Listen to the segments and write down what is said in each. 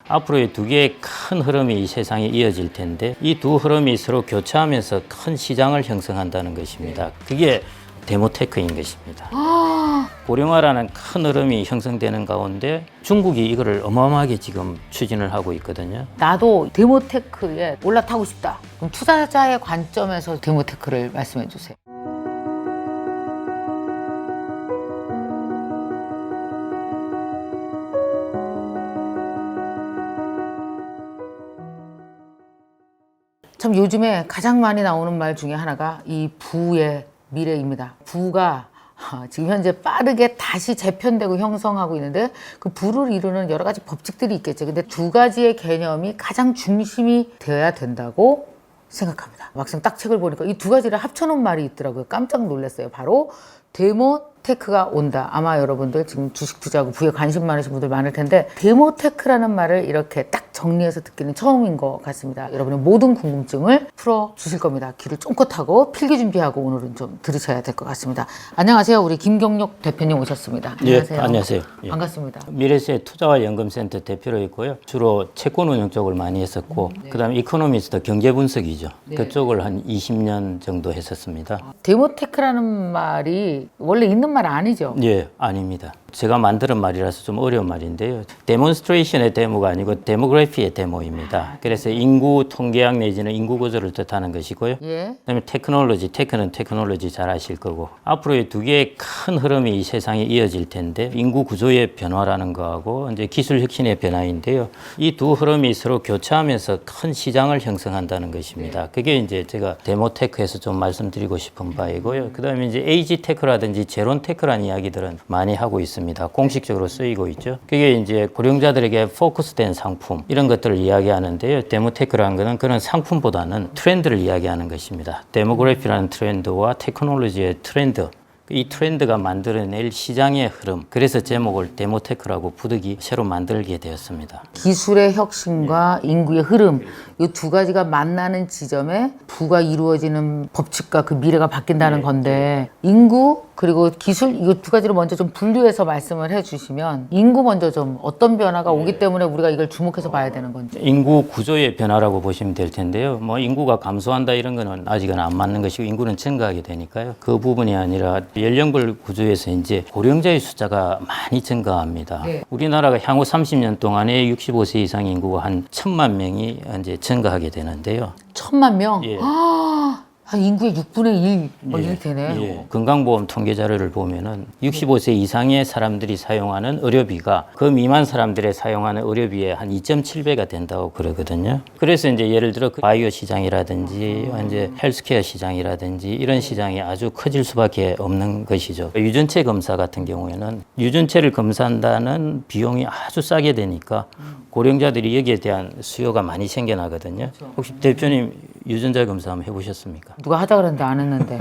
앞으로 두 개의 큰 흐름이 이 세상에 이어질 텐데 이 두 흐름이 서로 교차하면서 큰 시장을 형성한다는 것입니다. 그게 데모테크인 것입니다. 고령화라는 큰 흐름이 형성되는 가운데 중국이 이거를 어마어마하게 지금 추진을 하고 있거든요. 나도 데모테크에 올라타고 싶다. 그럼 투자자의 관점에서 데모테크를 말씀해 주세요. 참 요즘에 가장 많이 나오는 말 중에 하나가 이 부의 미래입니다. 부가 지금 현재 빠르게 다시 재편되고 형성하고 있는데 그 부를 이루는 여러 가지 법칙들이 있겠죠. 근데 두 가지의 개념이 가장 중심이 되어야 된다고 생각합니다. 막상 딱 책을 보니까 이 두 가지를 합쳐놓은 말이 있더라고요. 깜짝 놀랐어요. 바로 데모테크가 온다. 아마 여러분들 지금 주식 투자하고 부에 관심 많으신 분들 많을 텐데 데모테크라는 말을 이렇게 딱 정리해서 듣기는 처음인 것 같습니다. 여러분의 모든 궁금증을 풀어주실 겁니다. 귀를 쫑긋하고 필기 준비하고 오늘은 좀 들으셔야 될 것 같습니다. 안녕하세요. 우리 김경록 대표님 오셨습니다. 안녕하세요. 예, 안녕하세요. 예. 반갑습니다. 미래세 투자와 연금센터 대표로 있고요. 주로 채권 운용 쪽을 많이 했었고 그다음에 이코노미스트 경제 분석이죠. 그쪽을 한 20년 정도 했었습니다. 데모테크라는 말이 원래 있는 말 아니죠? 예, 아닙니다. 제가 만드는 말이라서 좀 어려운 말인데요. 데몬스트레이션의 데모가 아니고 데모그래피의 데모입니다. 그래서 인구 통계학 내지는 인구 구조를 뜻하는 것이고요. 예. 그다음에 테크놀로지, 테크는 테크놀로지 잘 아실 거고 앞으로의 두 개의 큰 흐름이 이 세상에 이어질 텐데 인구 구조의 변화라는 거하고 이제 기술 혁신의 변화인데요. 이 두 흐름이 서로 교차하면서 큰 시장을 형성한다는 것입니다. 그게 이제 제가 데모테크에서 좀 말씀드리고 싶은 바이고요. 그다음에 이제 에이지 테크라든지 제론 테크라는 이야기들은 많이 하고 있습니다. 공식적으로 쓰이고 있죠. 그게 이제 고령자들에게 포커스된 상품 이런 것들을 이야기하는데요. 데모테크라는 것은 그런 상품보다는 트렌드를 이야기하는 것입니다. 데모그래피라는 트렌드와 테크놀로지의 트렌드 이 트렌드가 만들어낼 시장의 흐름 그래서 제목을 데모테크라고 부득이 새로 만들게 되었습니다. 기술의 혁신과 인구의 흐름 이 두 가지가 만나는 지점에 부가 이루어지는 법칙과 그 미래가 바뀐다는 건데 인구 그리고 기술 이 두 가지를 먼저 좀 분류해서 말씀을 해주시면 인구 먼저 좀 어떤 변화가 오기 때문에 우리가 이걸 주목해서 봐야 되는 건지. 인구 구조의 변화라고 보시면 될 텐데요. 뭐 인구가 감소한다 이런 거는 아직은 안 맞는 것이고 인구는 증가하게 되니까요. 그 부분이 아니라 연령별 구조에서 이제 고령자의 숫자가 많이 증가합니다. 네. 우리나라가 향후 30년 동안에 65세 이상 인구가 한 1,000만 명이 이제 증가하게 되는데요. 1,000만 명? 예. 한 인구의 6분의 1 뭐 이렇게 되네요. 예. 건강보험 통계 자료를 보면은 65세 이상의 사람들이 사용하는 의료비가 그 미만 사람들의 사용하는 의료비의 한 2.7배가 된다고 그러거든요. 그래서 이제 예를 들어 그 바이오 시장이라든지 이제 헬스케어 시장이라든지 이런 시장이 아주 커질 수밖에 없는 것이죠. 유전체 검사 같은 경우에는 유전체를 검사한다는 비용이 아주 싸게 되니까 고령자들이 여기에 대한 수요가 많이 생겨나거든요. 혹시 대표님 유전자 검사 한번 해보셨습니까? 누가 하자 그랬는데 안 했는데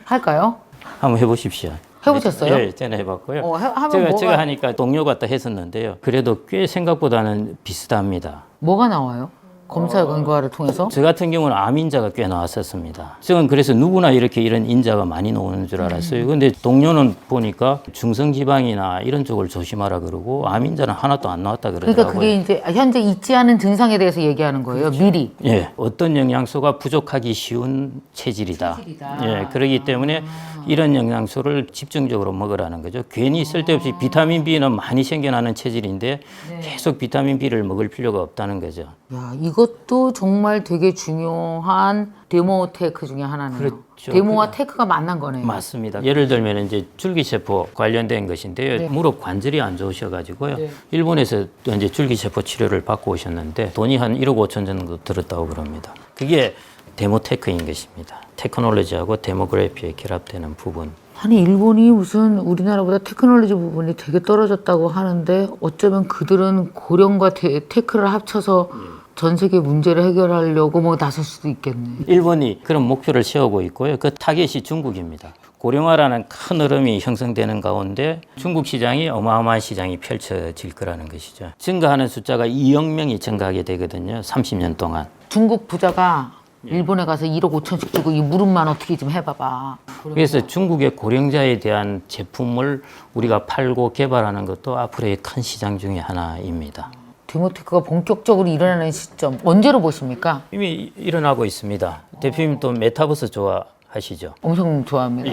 할까요? 한번 해보십시오. 해보셨어요? 예, 저는 해봤고요. 하면 제가 하니까 동료가 또 했었는데요. 그래도 꽤 생각보다는 비슷합니다. 뭐가 나와요? 검사 결과를 통해서? 저 같은 경우는 암인자가 꽤 나왔었습니다. 저는 그래서 누구나 이렇게 이런 인자가 많이 나오는 줄 알았어요. 근데 동료는 보니까 중성지방이나 이런 쪽을 조심하라 그러고 암인자는 하나도 안 나왔다 그러더라고요. 그러니까 그게 이제 현재 있지 않은 증상에 대해서 얘기하는 거예요. 미리. 예, 어떤 영양소가 부족하기 쉬운 체질이다. 예, 그렇기 때문에 이런 영양소를 집중적으로 먹으라는 거죠. 괜히 쓸데없이 비타민 B는 많이 생겨나는 체질인데 계속 비타민 B를 먹을 필요가 없다는 거죠. 야, 이것도 정말 되게 중요한 데모테크 중에 하나네요. 그렇죠. 데모와 테크가 만난 거네요. 맞습니다. 예를 들면 이제 줄기세포 관련된 것인데요. 네. 무릎 관절이 안 좋으셔가지고요. 일본에서 또 이제 줄기세포 치료를 받고 오셨는데 돈이 한 1억 5천 정도 들었다고 그럽니다. 그게 데모테크인 것입니다. 테크놀로지하고 데모그래피에 결합되는 부분. 아니 일본이 무슨 우리나라보다 테크놀로지 부분이 되게 떨어졌다고 하는데 어쩌면 그들은 고령과 테크를 합쳐서 전 세계 문제를 해결하려고 뭐 나설 수도 있겠네. 일본이 그런 목표를 세우고 있고요. 그 타겟이 중국입니다. 고령화라는 큰 흐름이 형성되는 가운데 중국 시장이 어마어마한 시장이 펼쳐질 거라는 것이죠. 증가하는 숫자가 2억 명이 증가하게 되거든요. 30년 동안. 중국 부자가 일본에 가서 1억 5천씩 주고 이 무릎만 어떻게 좀 해봐봐. 그래서 중국의 고령자에 대한 제품을 우리가 팔고 개발하는 것도 앞으로의 큰 시장 중에 하나입니다. 데모테크가 본격적으로 일어나는 시점 언제로 보십니까? 이미 일어나고 있습니다. 대표님 또 메타버스 좋아하시죠? 엄청 좋아합니다.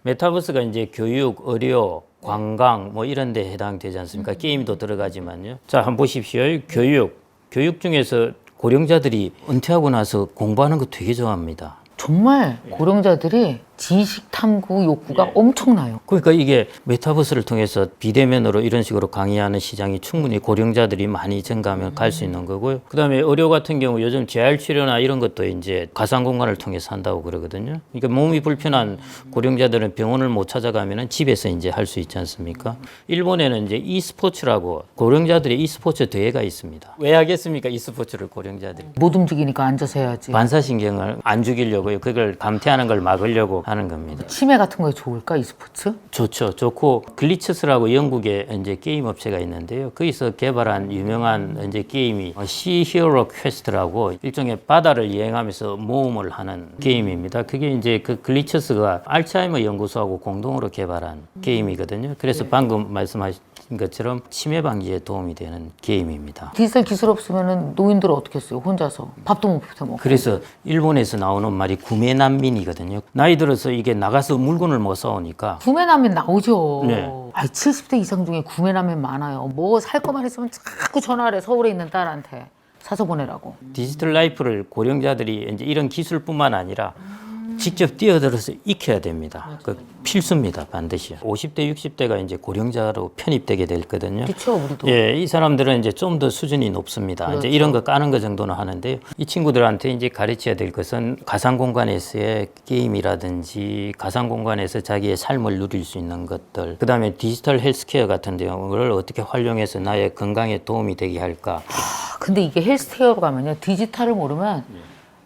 메타버스가 이제 교육, 의료, 관광 뭐 이런 데 해당되지 않습니까? 게임도 들어가지만요. 자, 한번 보십시오. 교육 중에서 고령자들이 은퇴하고 나서 공부하는 거 되게 좋아합니다. 정말 고령자들이 지식 탐구 욕구가 엄청나요. 그러니까 이게 메타버스를 통해서 비대면으로 이런 식으로 강의하는 시장이 충분히 고령자들이 많이 증가하면 갈 수 있는 거고요. 그다음에 의료 같은 경우 요즘 재활 치료나 이런 것도 이제 가상 공간을 통해서 한다고 그러거든요. 그러니까 몸이 불편한 고령자들은 병원을 못 찾아가면은 집에서 이제 할 수 있지 않습니까? 일본에는 이제 e스포츠라고 고령자들의 e스포츠 대회가 있습니다. 왜 하겠습니까? e스포츠를 고령자들이. 못 움직이니까 앉아서 해야지. 반사신경을 안 죽이려고요. 그걸 감퇴하는 걸 막으려고 하는 겁니다. 치매 같은 거에 좋을까 이 스포츠? 좋죠. 좋고 글리처스라고 영국에 이제 게임 업체가 있는데요. 거기서 개발한 유명한 이제 게임이 Sea Hero Quest라고 일종의 바다를 여행하면서 모험을 하는 게임입니다. 그게 이제 그 글리처스가 알츠하이머 연구소하고 공동으로 개발한 게임이거든요. 그래서 방금 말씀하신 것처럼 치매 방지에 도움이 되는 게임입니다. 디지털 기술 없으면 노인들은 어떻게 했어요? 혼자서 밥도 못 먹고. 그래서 일본에서 나오는 말이 구매 난민이거든요. 나이 들어서 이게 나가서 물건을 못 사오니까 구매라면 나오죠. 네. 70대 이상 중에 구매라면 많아요. 뭐 살 거만 있으면 자꾸 전화를 해. 서울에 있는 딸한테 사서 보내라고. 디지털 라이프를 고령자들이 이제 이런 기술뿐만 아니라 직접 뛰어들어서 익혀야 됩니다. 그 필수입니다, 반드시. 50대, 60대가 이제 고령자로 편입되게 됐거든요. 그렇죠, 우리도. 예, 이 사람들은 이제 좀 더 수준이 높습니다. 그렇죠. 이제 이런 거 까는 거 정도는 하는데요. 이 친구들한테 이제 가르쳐야 될 것은 가상 공간에서의 게임이라든지 가상 공간에서 자기의 삶을 누릴 수 있는 것들, 그다음에 디지털 헬스케어 같은 경우를 어떻게 활용해서 나의 건강에 도움이 되게 할까. 근데 이게 헬스케어로 가면요, 디지털을 모르면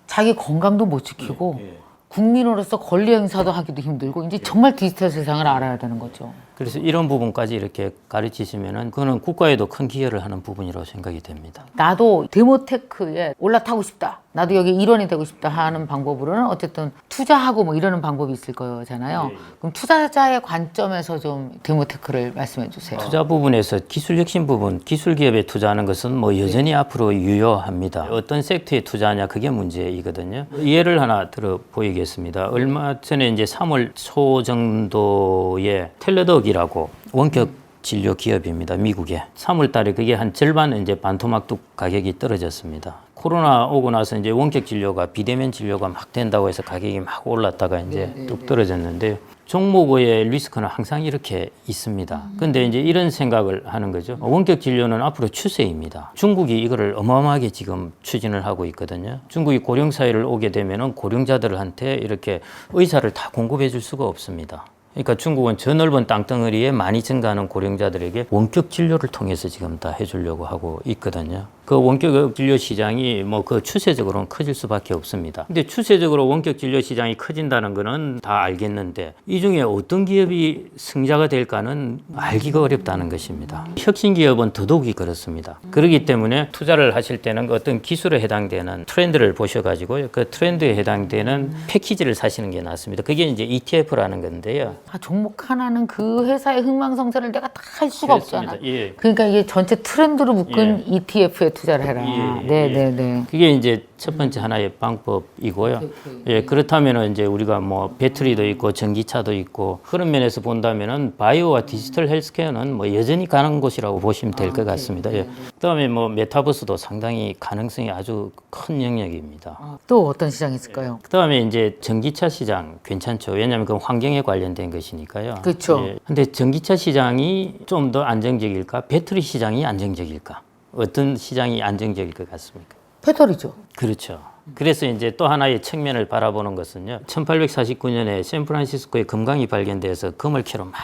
자기 건강도 못 지키고 국민으로서 권리 행사도 하기도 힘들고 이제 정말 디지털 세상을 알아야 되는 거죠. 그래서 이런 부분까지 이렇게 가르치시면은 그거는 국가에도 큰 기여를 하는 부분이라고 생각이 됩니다. 나도 데모테크에 올라타고 싶다. 나도 여기 일원이 되고 싶다 하는 방법으로는 어쨌든 투자하고 뭐 이러는 방법이 있을 거잖아요. 그럼 투자자의 관점에서 좀 데모테크를 말씀해 주세요. 투자 부분에서 기술 혁신 부분, 기술 기업에 투자하는 것은 뭐 여전히 앞으로 유효합니다. 어떤 섹터에 투자하냐 그게 문제이거든요. 예를 하나 들어 보이겠습니다. 얼마 전에 이제 3월 초 정도에 텔레덕이라고 원격 진료 기업입니다. 미국에. 3월 달에 그게 한 절반 이제 반토막뚝 가격이 떨어졌습니다. 코로나 오고 나서 이제 원격 진료가 비대면 진료가 막 된다고 해서 가격이 막 올랐다가 이제 뚝 떨어졌는데요. 종목의 리스크는 항상 이렇게 있습니다. 근데 이제 이런 생각을 하는 거죠. 원격 진료는 앞으로 추세입니다. 중국이 이거를 어마어마하게 지금 추진을 하고 있거든요. 중국이 고령 사회를 오게 되면은 고령자들한테 이렇게 의사를 다 공급해 줄 수가 없습니다. 그러니까 중국은 저 넓은 땅덩어리에 많이 증가하는 고령자들에게 원격 진료를 통해서 지금 다 해주려고 하고 있거든요. 그 원격 진료 시장이 뭐 그 추세적으로는 커질 수밖에 없습니다. 근데 추세적으로 원격 진료 시장이 커진다는 거는 다 알겠는데 이 중에 어떤 기업이 승자가 될까는 알기가 어렵다는 것입니다. 혁신 기업은 더더욱이 그렇습니다. 그렇기 때문에 투자를 하실 때는 어떤 기술에 해당되는 트렌드를 보셔가지고요. 그 트렌드에 해당되는 패키지를 사시는 게 낫습니다. 그게 이제 ETF라는 건데요. 종목 하나는 그 회사의 흥망성쇠를 내가 다 할 수가 그렇습니다. 없잖아. 예. 그러니까 이게 전체 트렌드로 묶은 ETF에 투자를 해라. 네네네. 그게 이제 첫 번째 하나의 방법이고요. 예, 그렇다면은 이제 우리가 뭐 배터리도 있고 전기차도 있고 그런 면에서 본다면은 바이오와 디지털 헬스케어는 뭐 여전히 가는 곳이라고 보시면 될 것 같습니다. 예. 그다음에 뭐 메타버스도 상당히 가능성이 아주 큰 영역입니다. 또 어떤 시장이 있을까요? 그다음에 이제 전기차 시장 괜찮죠. 왜냐하면 그 환경에 관련된 것이니까요. 그렇죠. 예. 근데 전기차 시장이 좀 더 안정적일까? 배터리 시장이 안정적일까? 어떤 시장이 안정적일 것 같습니까? 배터리죠. 그렇죠. 그래서 이제 또 하나의 측면을 바라보는 것은요. 1849년에 샌프란시스코에 금강이 발견돼서 금을 캐러 막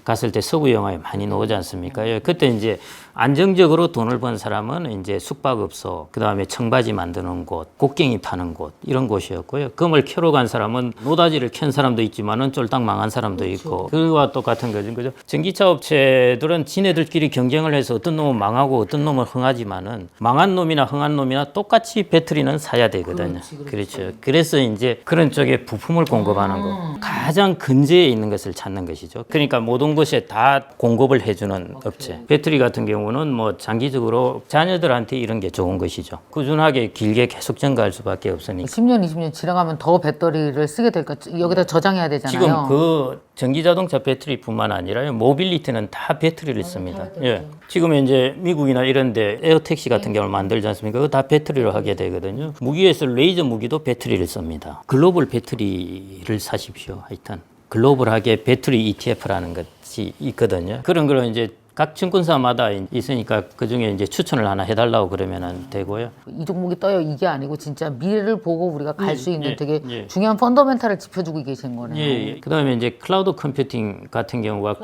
갔을 때 서구 영화에 많이 나오지 않습니까? 예, 그때 이제 안정적으로 돈을 번 사람은 이제 숙박업소, 그 다음에 청바지 만드는 곳, 곡괭이 파는 곳, 이런 곳이었고요. 금을 캐러 간 사람은 노다지를 캔 사람도 있지만은 쫄딱 망한 사람도 있고, 그와 똑같은 거죠. 그죠? 전기차 업체들은 지네들끼리 경쟁을 해서 어떤 놈은 망하고 어떤 놈은 흥하지만은 망한 놈이나 흥한 놈이나 똑같이 배터리는 사야 해야 되거든요. 그렇죠. 그래서 이제 그런 쪽에 부품을 공급하는 거. 가장 근저에 있는 것을 찾는 것이죠. 그러니까 모든 곳에 다 공급을 해주는 업체. 배터리 같은 경우는 뭐 장기적으로 자녀들한테 이런 게 좋은 것이죠. 꾸준하게 길게 계속 증가할 수밖에 없으니까. 10년, 20년 지나가면 더 배터리를 쓰게 될까? 여기다 저장해야 되잖아요. 지금 그 전기 자동차 배터리뿐만 아니라 모빌리티는 다 배터리를 씁니다. 예. 지금 이제 미국이나 이런 데 에어택시 같은 경우를 만들지 않습니까? 그거 다 배터리로 하게 되거든요. 무기에서 레이저 무기도 배터리를 씁니다. 글로벌 배터리를 사십시오. 하여튼 글로벌하게 배터리 ETF라는 것이 있거든요. 그런 걸 이제 각 증권사마다 있으니까 그 중에 이제 추천을 하나 해달라고 그러면은 되고요. 이 종목이 떠요 이게 아니고 진짜 미래를 보고 우리가 갈 수 있는 예, 되게 예. 중요한 펀더멘탈을 짚어주고 계신 거네요. 예. 그다음에 이제 클라우드 컴퓨팅 같은 경우가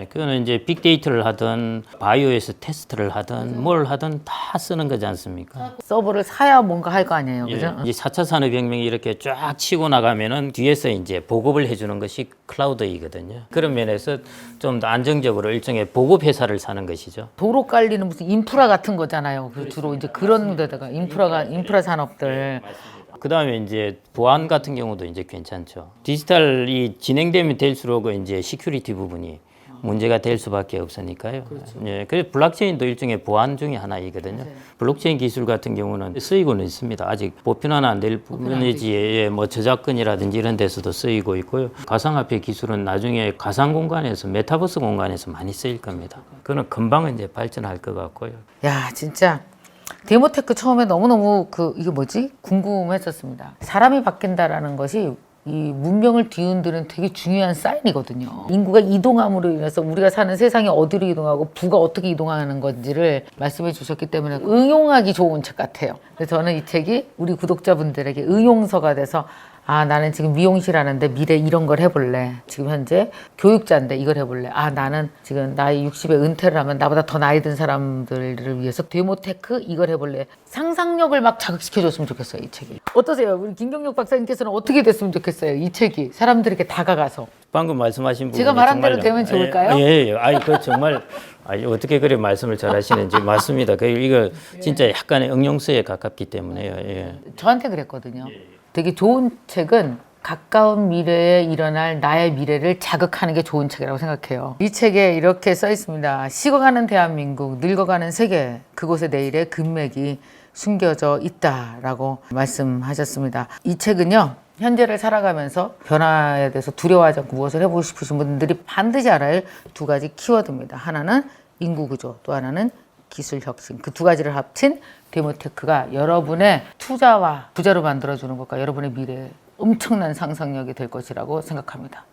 그거는 이제 빅데이터를 하든 바이오에서 테스트를 하든 뭘 하든 다 쓰는 거지 않습니까? 서버를 사야 뭔가 할 거 아니에요, 예. 그죠? 이제 4차 산업혁명이 이렇게 쫙 치고 나가면은 뒤에서 이제 보급을 해주는 것이 클라우드이거든요. 그런 면에서 좀 더 안정적으로 일종의 보급 회사를 사는 것이죠. 도로 깔리는 무슨 인프라 같은 거잖아요. 그 주로 이제 그런 데다가 인프라 산업들. 그다음에 이제 보안 같은 경우도 이제 괜찮죠. 디지털이 진행되면 될수록 이제 시큐리티 부분이 문제가 될 수밖에 없으니까요. 예, 그래서 블록체인도 일종의 보안 중에 하나이거든요. 블록체인 기술 같은 경우는 쓰이고는 있습니다. 아직 보편화는 안 될 부분이지, 예, 뭐 저작권이라든지 이런 데서도 쓰이고 있고요. 가상화폐 기술은 나중에 가상 공간에서 메타버스 공간에서 많이 쓰일 겁니다. 그거는 금방 이제 발전할 것 같고요. 야, 진짜 데모테크 처음에 너무너무 이게 뭐지? 궁금했었습니다. 사람이 바뀐다라는 것이 이 문명을 뒤흔드는 되게 중요한 사인이거든요. 인구가 이동함으로 인해서 우리가 사는 세상이 어디로 이동하고 부가 어떻게 이동하는 건지를 말씀해 주셨기 때문에 응용하기 좋은 책 같아요. 그래서 저는 이 책이 우리 구독자분들에게 응용서가 돼서 아, 나는 지금 미용실 하는데 미래 이런 걸 해볼래. 지금 현재 교육자인데 이걸 해볼래. 아, 나는 지금 나이 60에 은퇴를 하면 나보다 더 나이 든 사람들을 위해서 데모테크 이걸 해볼래. 상상력을 막 자극시켜줬으면 좋겠어요, 이 책이. 어떠세요? 우리 김경록 박사님께서는 어떻게 됐으면 좋겠어요, 이 책이. 사람들에게 다가가서. 방금 말씀하신 부분이 제가 말한 대로 정말요. 되면 좋을까요? 예. 아니 그 정말 어떻게 그래 말씀을 잘하시는지 맞습니다. 이거 진짜 약간의 응용서에 가깝기 때문에요. 예. 저한테 그랬거든요. 되게 좋은 책은 가까운 미래에 일어날 나의 미래를 자극하는 게 좋은 책이라고 생각해요. 이 책에 이렇게 써 있습니다. 식어가는 대한민국, 늙어가는 세계, 그곳의 내일의 금맥이 숨겨져 있다라고 말씀하셨습니다. 이 책은요. 현재를 살아가면서 변화에 대해서 두려워하지 않고 무엇을 해보고 싶으신 분들이 반드시 알아야 할 두 가지 키워드입니다. 하나는 인구구조, 또 하나는 기술 혁신. 그 두 가지를 합친 데모테크가 여러분의 투자와 부자로 만들어주는 것과 여러분의 미래에 엄청난 상상력이 될 것이라고 생각합니다.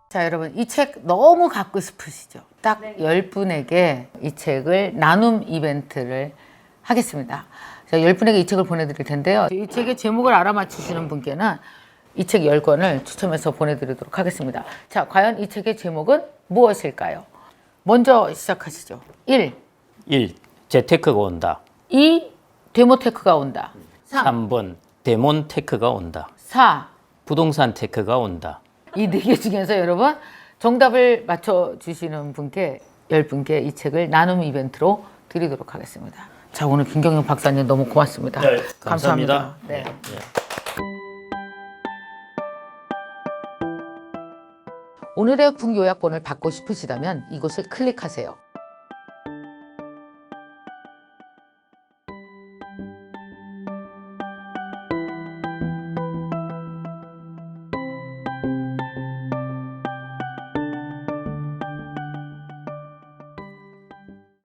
자, 여러분 이 책 너무 갖고 싶으시죠? 딱 10분에게 이 책을 나눔 이벤트를 하겠습니다. 자, 10분에게 이 책을 보내드릴 텐데요. 이 책의 제목을 알아맞히시는 분께는 이 책 10권을 추첨해서 보내드리도록 하겠습니다. 자, 과연 이 책의 제목은 무엇일까요? 먼저 시작하시죠. 1. 1. 재테크가 온다. 2. 데모테크가 온다. 3번 데몬테크가 온다. 4. 부동산 테크가 온다. 이 4개 중에서 여러분 정답을 맞춰주시는 분께 10분께 이 책을 나눔 이벤트로 드리도록 하겠습니다. 자, 오늘 김경영 박사님 너무 고맙습니다. 네, 감사합니다. 네. 오늘의 북요약본을 받고 싶으시다면 이곳을 클릭하세요.